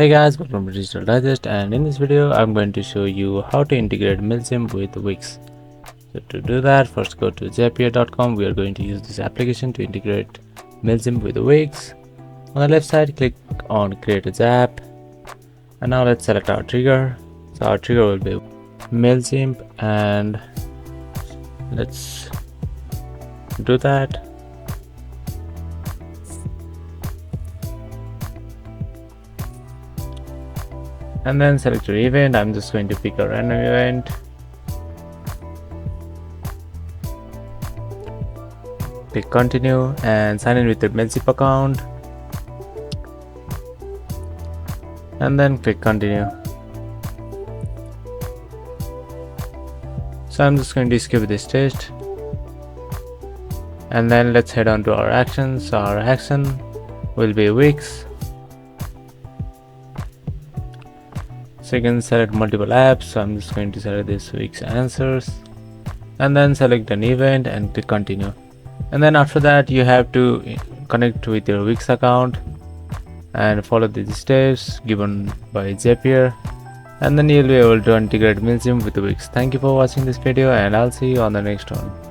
Hey guys, welcome to Digital Digest, and in this video I'm going to show you how to integrate Mailchimp with Wix. So to do that, first go to zapier.com. We are going to use this application to integrate Mailchimp with Wix. On the left side, click on create a zap, and now let's select our trigger. So our trigger will be Mailchimp, and let's do that. And then select your event. I'm just going to pick a random event. Click continue and sign in with your Mailchimp account, and then click continue. So I'm just going to skip this test, and then let's head on to our actions. Our action will be Wix. So you can select multiple apps. So I'm just going to select this Wix answers, and then select an event and click continue. And then after that, you have to connect with your Wix account and follow these steps given by Zapier, and then you'll be able to integrate Mailchimp with Wix. Thank you for watching this video, and I'll see you on the next one.